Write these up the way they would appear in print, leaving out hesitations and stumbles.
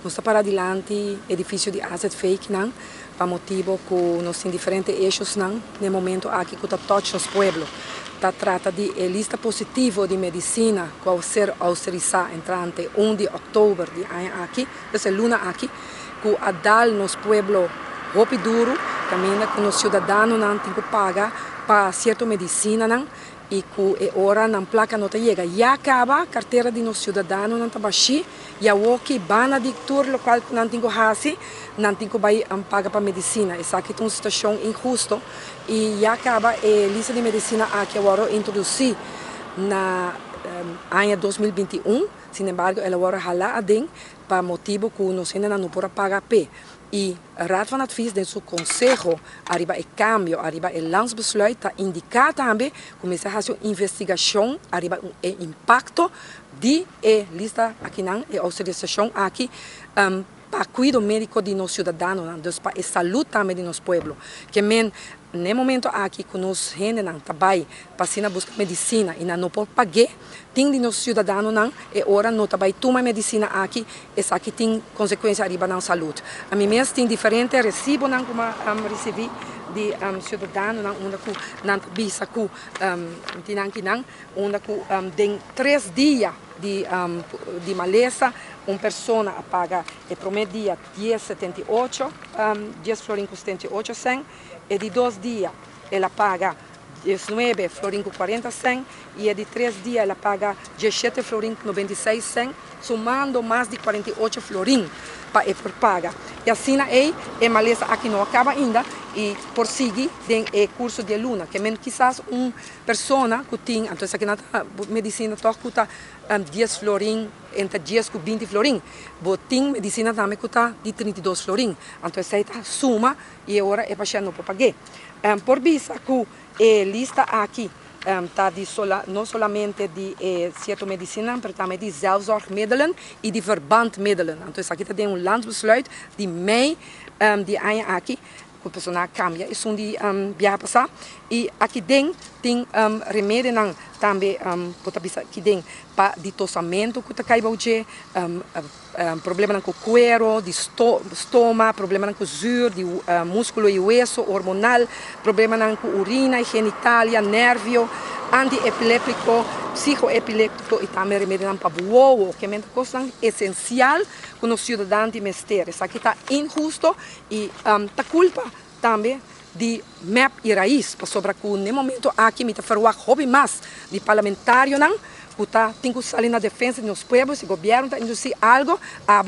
Nós para adiante edifício de asset fake não, para motivo que nós temos diferentes eixos não, no momento aqui que está todos os pueblos. Trata de lista positiva de medicina que vai ser autorizada entrante 1 de outubro de aqui, essa luna aqui, que a dar nos pueblos roupa duro, também que os cidadãos não têm que pagar para certa medicina não, e que ora na placa não chega. Já acaba a carteira de nos cidadãos não está baixa, já o que bana de tur local que não tem que fazer, não tem que pagar para medicina. Essa aqui é uma situação injusta e já acaba a lista de medicina que agora introduzir na ano 2021. Sin embargo, ela agora hala adem para motivo que nós ainda não podemos pagar P. E a Raad van Advies, em seu conselho, arriba o cambio, arriba o landsbesluit, está indicar também como se faz uma investigação, arriba o impacto de lista aqui não, a autorização aqui para cuidar médico de nos cidadãos, então para a saúde também de nos pueblos. Que no momento aqui que nós gente não trabalha para buscar medicina e não pode pagar, tem de nos cidadãos não e ora não trabalha tomar medicina aqui, essa aqui tem consequência arriba na saúde. A mim mesmo tem diferentes recibos não como recebi de cidadãos não onde que não visa que tem aqui não onde que tem 3 dias de maleza, uma pessoa paga o primeiro dia 10,78, 10 florins com 78 cents, e de 2 dias ela paga 19 florins com 40 cents, e de 3 dias ela paga 17 florins com 96 cents, somando mais de 48 florins para paga. E assim a maleza aqui não acaba ainda e prossegue o curso de luna, que quizás uma pessoa que tem, então aqui na medicina custa 10 florins, entre 10 e 20 florins, mas tem medicina também que custa de 32 florins, então essa suma e agora o paciente não pode pagar. Por vista que a lista aqui está não somente de certa medicina, mas também de zelfzorgmiddelen e de verbandmiddelen. Então aqui tem um landsbesluit de mei de ano aqui, que a pessoa cambia, e são de passar. E aqui tem remédio também, que tem para de tossamento, que está caindo hoje, problema com o cuero, de estômago, problema com o zuur, de músculo e osso, hormonal, problema com urina e genitália, nervio, antiepiléptico, psicoepiléptico e também remédio para o que é uma coisa essencial que os cidadãos de mestre. Isso aqui está injusto e está culpa também de MEP e raiz, sobre que no momento aqui me está hobby mais de parlamentário não, que tem que sair na defesa dos povos, e o governo está induzir algo,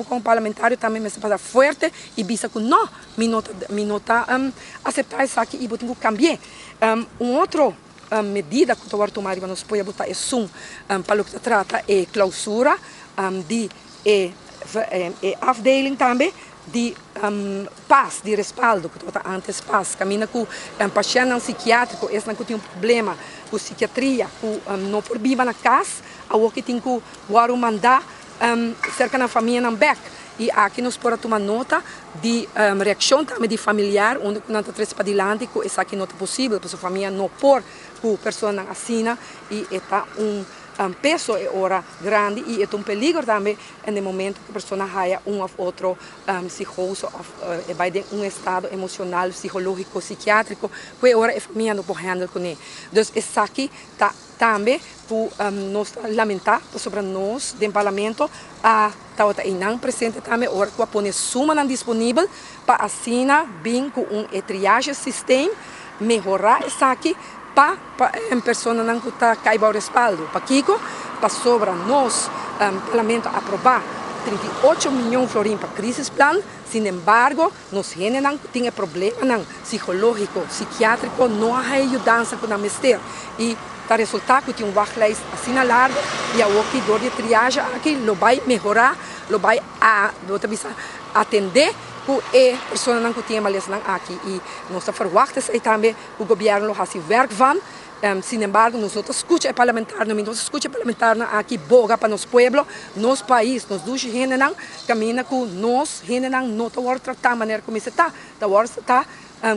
como parlamentário também me está forte e visa que não, me não está aceitar isso aqui e tenho que cambiar. Outra medida que eu tomar nos povos é para o que se trata é clausura de afdeling também de paz, de respaldo, que está antes paz. Caminha com paciente psiquiátrico, esse não tem um problema com psiquiatria, que não por viver na casa, a que tem que mandar cerca da família na back. E aqui nós podemos tomar nota de reação também de familiar, onde não está para adiante, que isso aqui não é possível, porque a família não pode, que a pessoa não assina, e está peso é hora grande e é perigo também no momento que a pessoa haya ou outro psicoso, vai ter estado emocional, psicológico, psiquiátrico, que agora a família não pode handlar com ele. Então, isso aqui está também por nós lamentar sobre nós, do parlamento, está não presente também, agora que a põe suma disponível para assinar bem com triagem sistema, melhorar isso aqui, para a pessoa não está caindo o respaldo. Para Kiko, para sobre nós, parlamento aprovar 38 milhões de florins para crise plan, sin embargo, nós não tem problema psicológico, psiquiátrico, não há ajudança com o mestre. E está resultado que tem workplace assinalado e a dor de triagem aqui vai melhorar, vai atender que a pessoa não tem maleza aqui. E nós verwachten também que o governo faz werk van. Sin embargo, nós escutamos parlamentar, nós escutamos parlamentar aqui boga para nosso povo, nosso país, nós duas gente não caminha com nós, gente não está tratar da maneira como está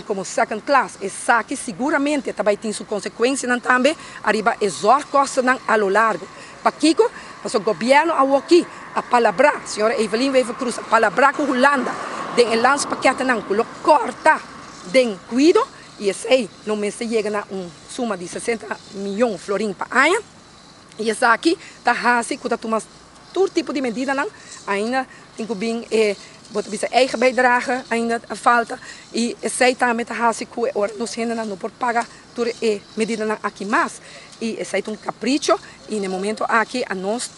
como second class. Isso aqui seguramente também tem sua consequência também, arriba exor costa a lo largo. Para Kiko, o governo aqui a palabra, senhora Evelyn Wever Cruz, a palabra com Holanda, den el landspaket não, que corta den cuido, e esse aí, no mês chega na suma de 60 milhões florim para ano, e essa aqui, tá assim, que tá tomando todo tipo de medida não, ainda tem que bem bota bisa eigen bijdrage ainda falta e esse também tá assim que ora nos ainda não por pagar tudo medida não aqui mais e esse é um capricho e no momento aqui a nós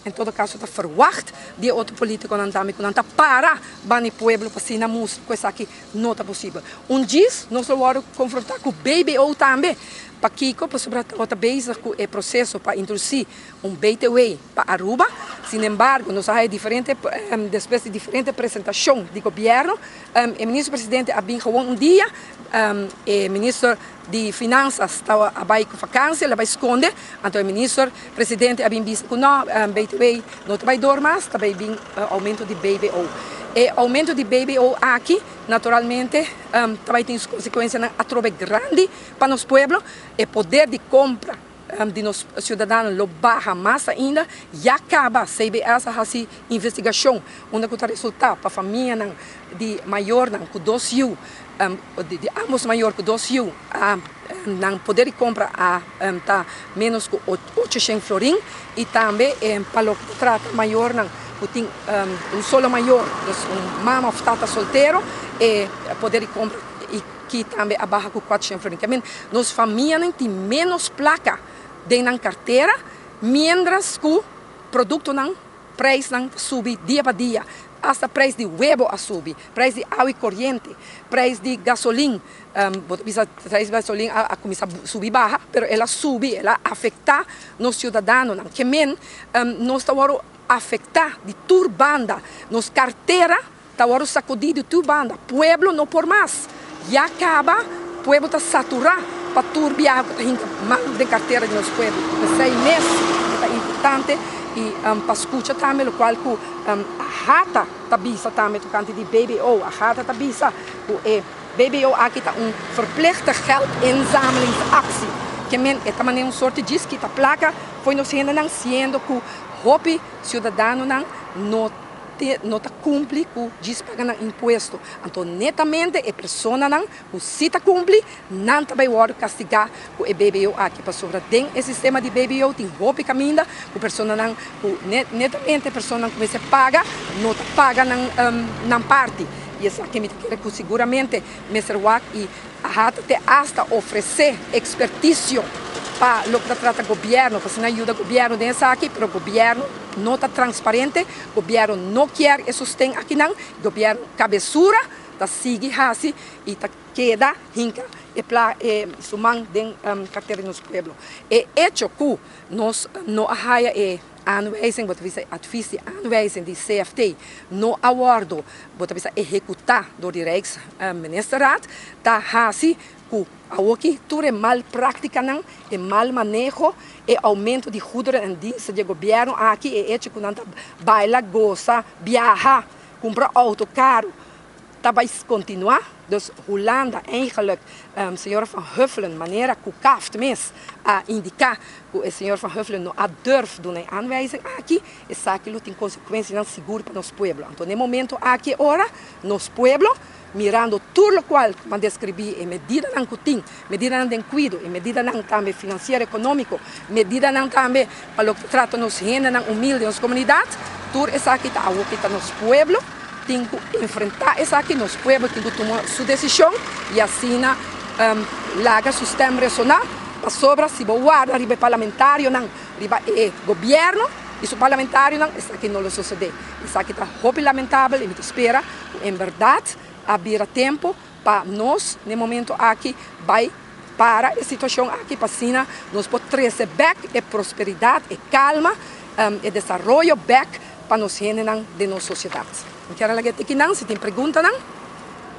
em todo caso está verwacht de outro político não também que não está para bani pueblo para na música coisa aqui não está possível dia nós vamos confrontar com o BBO também para Kiko, para outra vez com o processo para introduzir BTW para Aruba. Sin embargo, nós temos diferente, depois de diferente apresentação de governo, o ministro-presidente ha gewoon dia, o ministro de Finanças estava com vacância, ele vai esconder, então o ministro-presidente ha visto que não, BTW não vai dormir, também tem aumento de BBO. E aumento de BBO aqui, naturalmente, também tem consequências atrobe grande para os pueblos, e poder de compra de nós cidadãos lo baixa mais ainda, e acaba CBS essa investigação, onde que está resultado para a família de maior que 2 mil, de ambos maior que 2 mil, não poder de compra está menos que 800 florim, e também para o que trata maior tem solo maior, mama ou tata solteiro, e poder de compra e que também abaixo com 400 florim. Nossa família tem menos placa de na carteira, mientras que o produto não preço não sube dia para dia. Hasta preço de huevo a subir, preço de água corrente, preço de gasolina, preço de gasolina a começar a subir baixa, mas ela sube, ela afeta os cidadãos, que nós estamos afetar de turbanda, nos carteira, estamos sacudir de turbanda, pueblo não por mais, e acaba, pueblo está saturado para turbiar, mal de carteira de nosso pueblo, 6 meses, é importante, e para escutar também, o qual a rata tabisa também, tocante de BBO, a rata tabisa, o BBO aqui está verplichte geldinzamelingsactie, que é também soort diz que a placa foi nos sendo que o hopi cidadão não cumpre com diz pagar imposto. Então, netamente, a pessoa que se cumpre, não vai ser castigada com o BBO aqui. Para sobre o sistema de BBO, tem hopi caminho, a pessoa netamente, a pessoa que se paga, não paga na parte. E isso aqui me quer que seguramente me será e até oferecer expertise para o que trata o governo, para se ajuda o governo nessa aqui, mas o governo não está transparente, o governo não quer e sustém aqui não, o governo cabeçura, está seguindo assim e está queda hinca e sumang den carteira nos pueblo. E hecho que nós não haja aanwijzing, wat we advisie aanwijzing die CFT no awardo, wat we executar door de Rijksministerraad, da hasi que aqui tudo é mal prática não, é mal manejo, é aumento de goederen en diensten de governo aqui é hecho que não baila, goza, viaja, compra auto caro, dat vai continuar. Dus Holanda eigenlijk, senhora Van Huffelen, maneira que o CAF mes a indicar que o senhor Van Huffelen não durf doen een aanwijzing aqui, essa aquilo tem consequências não seguras para nosso pueblo. Então, no momento aqui ora, nosso pueblo, mirando tudo o qual eu descrevi, e medida não que tem, medida não de cuido, e medida não também financeiro econômico, medida não também para o que trata nos gente não humilde nas comunidades, tudo essa aqui está nosso pueblo. Tem que enfrentar isso aqui nos pueblos, tem que tomar sua decisão e assim larga o sistema regional para sobre se guarda riba parlamentário não riba governo e o parlamentário não isso aqui não sucede isso aqui está muito lamentável e me espera em verdade haver tempo para nós no momento aqui vai para a situação aqui para assim nós podemos trazer back e prosperidade e calma e desenvolvimento back para nós de nossa sociedade. Quero que não, se tem pergunta não?